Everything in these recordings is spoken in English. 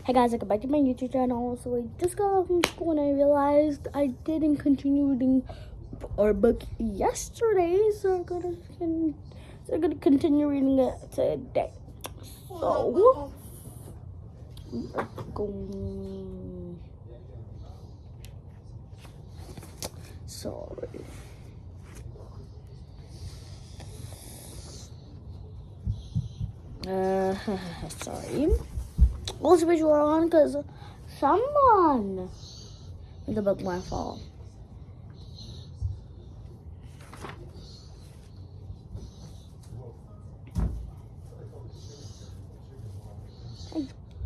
Hey guys, welcome back to my YouTube channel. So I just got off from school and I realized I didn't continue reading our book yesterday, so I'm gonna continue reading it today. So let's go. Sorry. Sorry. Also, visual on because someone made the book my fault.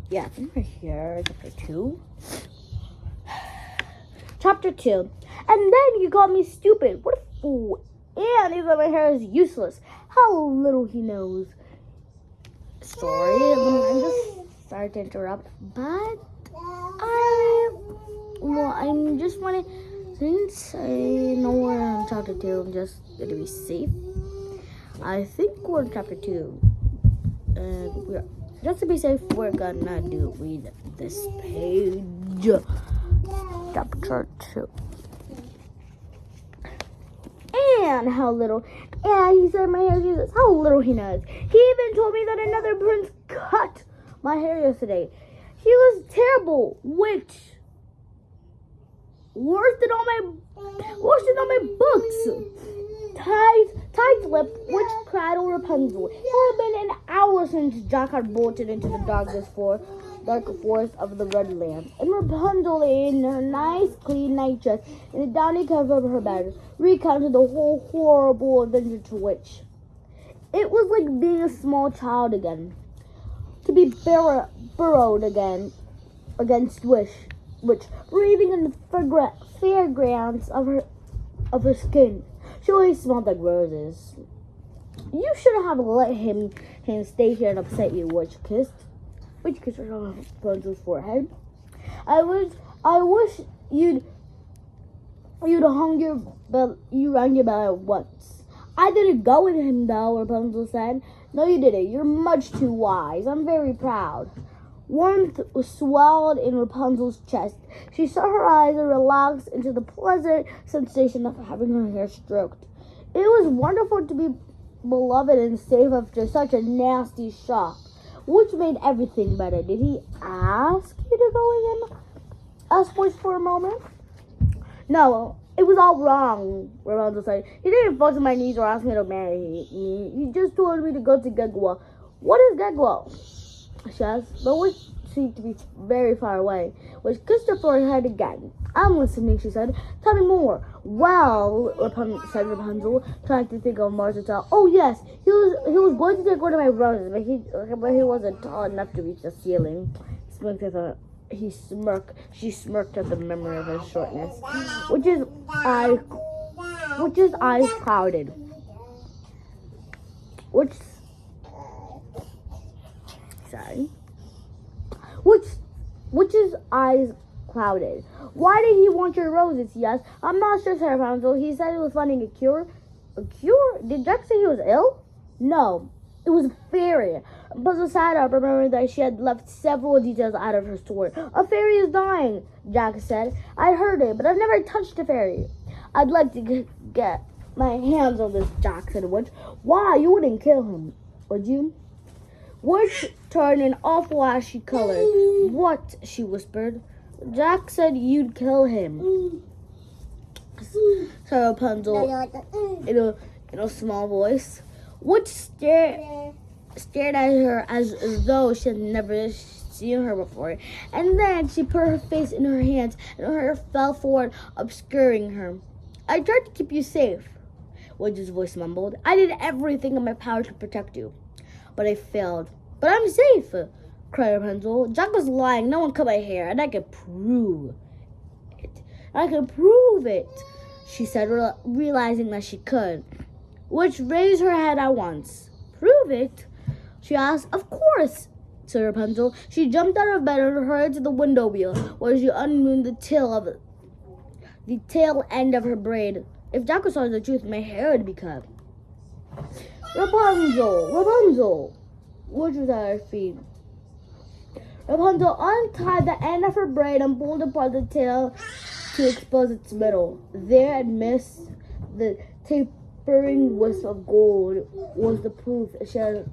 Yeah, I think we're here. Chapter 2. Chapter 2. And then you called me stupid. What a fool. And he said my hair is useless. How little he knows. Sorry, I'm just sorry to interrupt, but I'm just wanting, since I know we're on chapter 2, I'm just gonna be safe. I think we're in chapter 2, and just to be safe, we're gonna read this page, chapter 2. And how little, and he said my hair is useless. How little he knows. He even told me that another prince cut my hair yesterday. He was terrible, which worse than all my books. Tight-lipped, which cried Rapunzel. It had been an hour since Jack had bolted into the dark forest of the Red Land, and Rapunzel lay in her nice, clean night dress in the downy cover of her bed, recounted the whole horrible adventure to which. It was like being a small child again, to be burrowed again against which breathing in the fragrance of her skin. She always smelled like roses. You shouldn't have let him stay here and upset you, which kissed her on Rapunzel's forehead. I wish you'd rang your bell at once. I didn't go with him though, Rapunzel said. No, you didn't. You're much too wise. I'm very proud. Warmth swelled in Rapunzel's chest. She shut her eyes and relaxed into the pleasant sensation of having her hair stroked. It was wonderful to be beloved and safe after such a nasty shock, which made everything better. Did he ask you to go again? Asked Voice for a moment. No, it was all wrong, Rapunzel said. He didn't fall to my knees or ask me to marry me. He just told me to go to Gegwa. What is Gegwa? She asked, but which seemed to be very far away, which kissed her forehead again. I'm listening, she said. Tell me more. Well, said Rapunzel, trying to think of more to tell. Oh yes, he was going to take one of my roses, but he wasn't tall enough to reach the ceiling. She smirked at the memory of his shortness, which his eyes clouded. Which his eyes clouded. Why did he want your roses? He asked. I'm not sure, said Rapunzel. He said he was finding a cure. A cure? Did Jack say he was ill? No, it was a fairy. Rapunzel sat up, remembering that she had left several details out of her story. A fairy is dying, Jack said. I heard it, but I've never touched a fairy. I'd like to get my hands on this, Jack said. Which? Why? You wouldn't kill him, would you? Which turned an awful ashy color. What? She whispered. Jack said you'd kill him, said Rapunzel in a small voice. Which stared at her as though she had never seen her before. And then she put her face in her hands and her hair fell forward, obscuring her. I tried to keep you safe, Wedge's voice mumbled. I did everything in my power to protect you, but I failed. But I'm safe, cried Rapunzel. Jack was lying. No one cut my hair, and I could prove it. She said, realizing that she could, which raised her head at once. Prove it? She asked. Of course, said Rapunzel. She jumped out of bed and hurried to the window wheel, where she unwound the tail end of her braid. If Jack was telling the truth, my hair would be cut. Rapunzel, which was at her feet. Rapunzel untied the end of her braid and pulled apart the tail to expose its middle. There, amidst the tapering wisp of gold, was the proof she had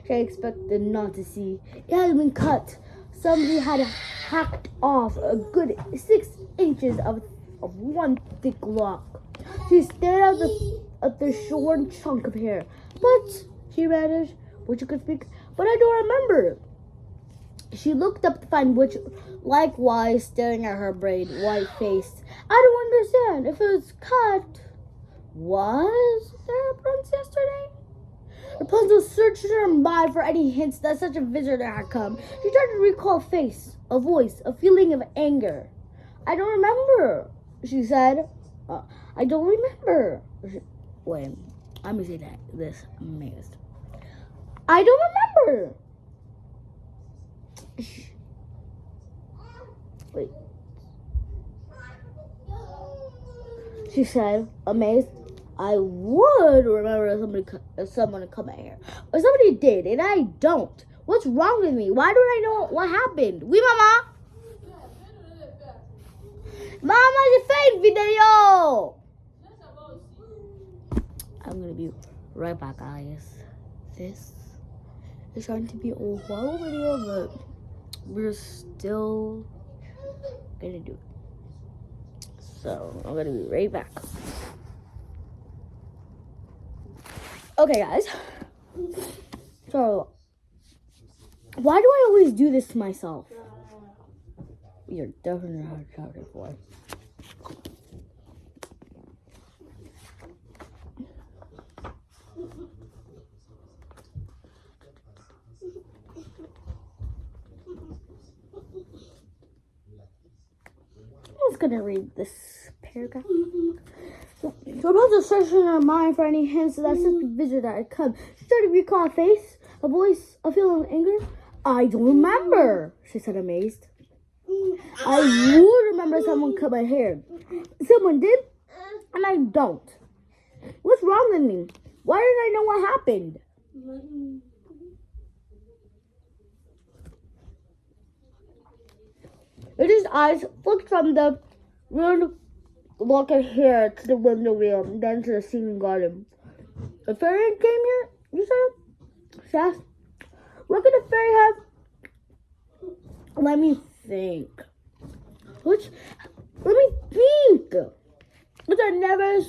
expected not to see. It had been cut. Somebody had hacked off a good 6 inches of one thick lock. She stared at the shorn chunk of hair. But, she managed, Witch could speak, but I don't remember. She looked up to find Witch likewise staring at her braid, white-faced. I don't understand. If it was cut, was there a prince yesterday? Rapunzel searched her mind for any hints that such a visitor had come. She tried to recall a face, a voice, a feeling of anger. I don't remember, she said. I don't remember. Wait, let me say this amazed. I don't remember. Wait. She said, amazed. I would remember if someone had come in here. Or somebody did, and I don't. What's wrong with me? Why don't I know what happened? Mama? Mama, the fake video! I'm gonna be right back, guys. This is trying to be a horrible video, but we're still gonna do it. So, I'm gonna be right back. Okay, guys. So, why do I always do this to myself? You're definitely not accounted for. I was gonna read this paragraph. So Rapunzel searched in her mind for any hints that such a visitor had come. She started to recall a face, a voice, a feeling of anger. I don't remember, she said, amazed. I would remember someone cut my hair. Someone did, and I don't. What's wrong with me? Why didn't I know what happened? Richard's eyes flicked from the ruined lock of hair to the window wheel, and then to the ceiling garden. A fairy came here, you said? She asked. What could a fairy have? Let me think. Let me think. Which had never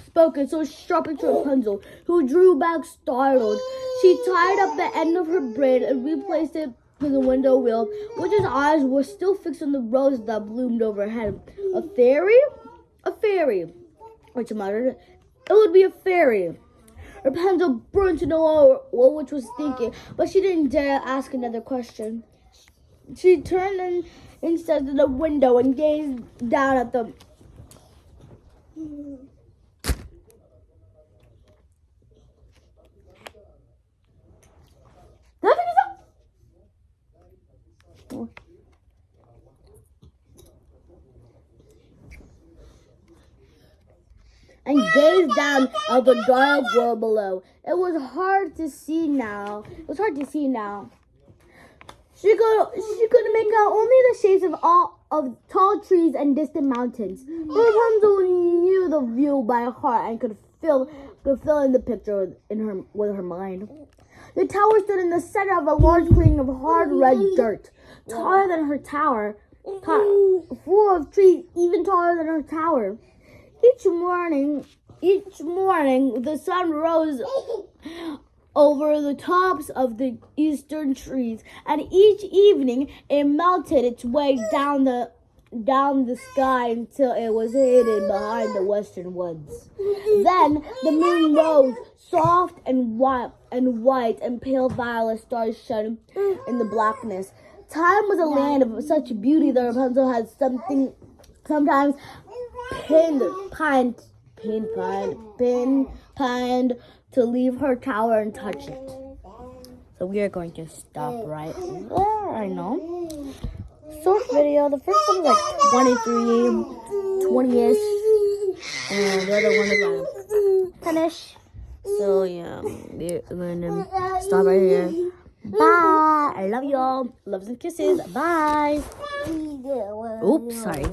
spoken so sharply to Rapunzel, who drew back startled. She tied up the end of her braid and replaced it to the window wheel, Witch's eyes were still fixed on the rose that bloomed overhead. A fairy? A fairy, Witch muttered. It would be a fairy. Rapunzel burned to know what Witch was thinking, but she didn't dare ask another question. She turned instead to the window and gazed down at the and gazed down at the dark world below. It was hard to see now. She could make out only the shapes of tall trees and distant mountains. Rapunzel knew the view by heart and could fill in the picture with her mind. The tower stood in the center of a large plain of hard red dirt, taller than her tower, full of trees even taller than her tower. Each morning, the sun rose over the tops of the eastern trees, and each evening it melted its way down the sky until it was hidden behind the western woods. Then the moon rose, soft and white, and pale violet stars shone in the blackness. Time was a land of such beauty that Rapunzel had sometimes pined to leave her tower and touch it. So we are going to stop right there. I know. Short video. The first one was like 20-ish, and the other one is like 10-ish. So yeah, we're gonna stop right here. Bye. I love you all. Loves and kisses. Bye. Oops, sorry.